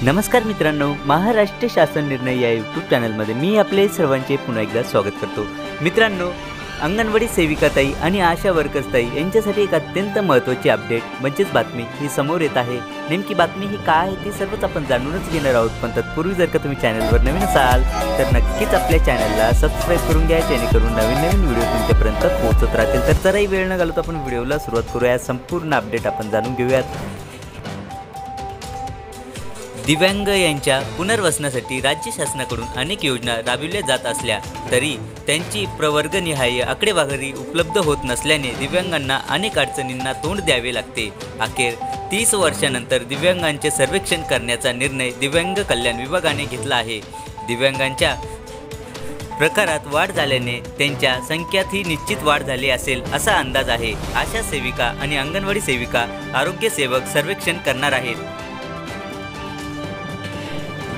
नमस्कार मित्रांनो, महाराष्ट्र शासन निर्णय या यूट्यूब चॅनलमध्ये मी आपले सर्वांचे पुन्हा एकदा स्वागत करतो। मित्रांनो, अंगणवाडी सेविकाताई आणि आशा वर्कर्सताई यांच्यासाठी एक अत्यंत महत्त्वाची अपडेट म्हणजेच बातमी ही समोर येत आहे। नेमकी बातमी ही काय आहे ती सर्वच आपण जाणूनच घेणार आहोत, पण तत्पूर्वी जर का तुम्ही चॅनलवर नवीन असाल तर नक्कीच आपल्या चॅनलला सबस्क्राइब करून घ्या, जेणेकरून नवीन व्हिडिओ तुमच्यापर्यंत पोहोचत राहतील। तर जराही वेळ न घालवता आपण व्हिडिओला सुरुवात करूया। संपूर्ण अपडेट आपण जाणून घेऊयात। दिव्यांग यांच्या पुनर्वसनासाठी राज्य शासनाकडून अनेक योजना राबविल्या जात असल्या तरी त्यांची प्रवर्गनिहाय आकडेवारी उपलब्ध होत नसल्याने दिव्यांगांना अनेक अडचणींना तोंड द्यावे लागते। अखेर 30 वर्षांनंतर दिव्यांगांचे सर्वेक्षण करण्याचा निर्णय दिव्यांग कल्याण विभागाने घेतला आहे। दिव्यांगांच्या प्रकारात वाढ झाल्याने त्यांच्या संख्येतही निश्चित वाढ झाली असेल असा अंदाज आहे। आशा सेविका आणि अंगणवाडी सेविका, आरोग्य सेवक सर्वेक्षण करणार आहेत।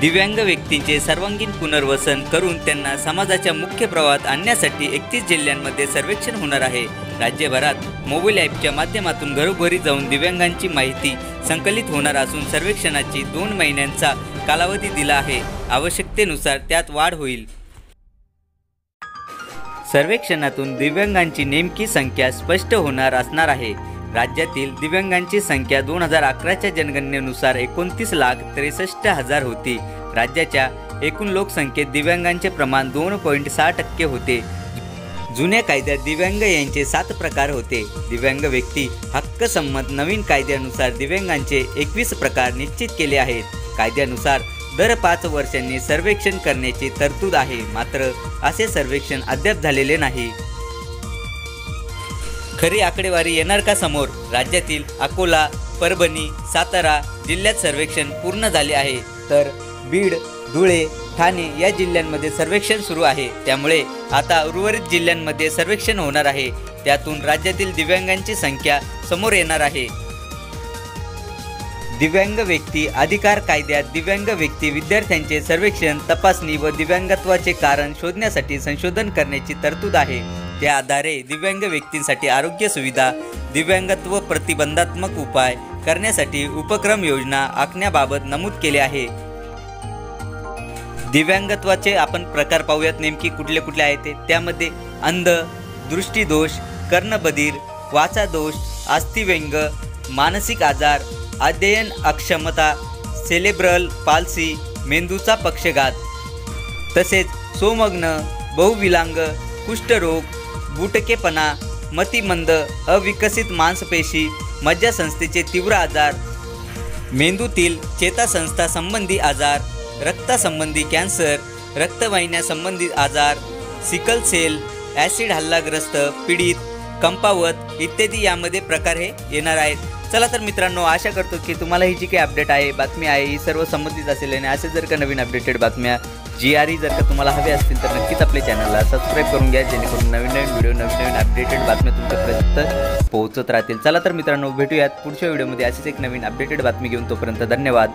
दिव्यांग व्यक्तींचे सर्वांगीण पुनर्वसन करून त्यांना समाजाच्या मुख्य प्रवाहात आणण्यासाठी 31 जिल्ह्यांमध्ये सर्वेक्षण होणार आहे। राज्यभरात मोबाईल ॲपच्या माध्यमातून घरोघरी जाऊन दिव्यांगांची माहिती संकलित होणार असून सर्वेक्षणाची 2 महिन्यांचा कालावधी दिला आहे। आवश्यकतेनुसार त्यात वाढ होईल। सर्वेक्षणातून दिव्यांगांची नेमकी संख्या स्पष्ट होणार असणार आहे। राज्यातील दिव्यांगांची संख्या 2011च्या जनगणनेनुसार 29,63,000 होती। राज्याच्या एकूण लोकसंख्येत दिव्यांगांचे प्रमाण 2.6% होते। जुन्या कायद्यात दिव्यांग यांचे 7 प्रकार होते। दिव्यांग व्यक्ती हक्क संमत नवीन कायद्यानुसार दिव्यांगांचे 21 प्रकार निश्चित केले आहेत। कायद्यानुसार दर 5 वर्षांनी सर्वेक्षण करण्याची तरतूद आहे, मात्र असे सर्वेक्षण अद्याप झालेले नाही। खरी आकडेवारी येणार का समोर? राज्यातील अकोला, परभणी, सातारा जिल्ह्यात सर्वेक्षण पूर्ण झाले आहे, तर बीड, धुळे, ठाणे या जिल्ह्यांमध्ये सर्वेक्षण सुरू आहे। त्यामुळे आता उर्वरित जिल्ह्यांमध्ये सर्वेक्षण होणार आहे। त्यातून राज्यातील दिव्यांगांची संख्या समोर येणार आहे। दिव्यांग व्यक्ती अधिकार कायद्यात दिव्यांग व्यक्ती विद्यार्थ्यांचे सर्वेक्षण, तपासणी व दिव्यांगत्वाचे कारण शोधण्यासाठी संशोधन करण्याची तरतूद आहे। त्या आधारे दिव्यांग व्यक्तींसाठी आरोग्य सुविधा, दिव्यांगत्व प्रतिबंधात्मक उपाय करण्यासाठी उपक्रम योजना आखण्याबाबत नमूद केले आहे। दिव्यांगत्वाचे आपण प्रकार पाहूयात, नेमकी कुठले कुठले आहेत ते। त्यामध्ये अंध, दृष्टीदोष, कर्णबधीर, वाचादोष, अस्थिव्यंग, मानसिक आजार, अध्ययन अक्षमता, सेलेब्रल पाल्सी, मेंदूचा पक्षघात, तसेच सोमग्न, बहुविलांग, कुष्ठरोग, बुटकेपणा, मतिमंद, अविकसित मांसपेशी, मज्जासंस्थेचे तीव्र आजार, मेंदूतील चेतासंस्था संबंधी आजार, रक्तासंबंधी कॅन्सर, रक्तवाहिन्या संबंधित आजार, सिकल सेल, ॲसिड हल्लाग्रस्त पीडित, कंपावत इत्यादी यामध्ये प्रकार हे येणार आहेत। चला तर मित्रांनो, आशा करतो की तुम्हाला ही जी काही अपडेट आहे, बातमी आहे, ही सर्व संबंधित असेल आणि असे जर का नवीन अपडेटेड बातम्या GRE जर का तुम्हाला हवे असतील तर नक्कीच आपल्या चॅनलला सबस्क्राइब करून घ्या, जेणेकरून नवीन व्हिडिओ, नवीन अपडेटेड बातम्या तुमच्यापर्यंत पोहोचत राहतील। चला तर मित्रांनो, भेटूयात पुढच्या व्हिडिओमध्ये अशीच एक नवीन अपडेटेड बातमी घेऊन। तोपर्यंत धन्यवाद।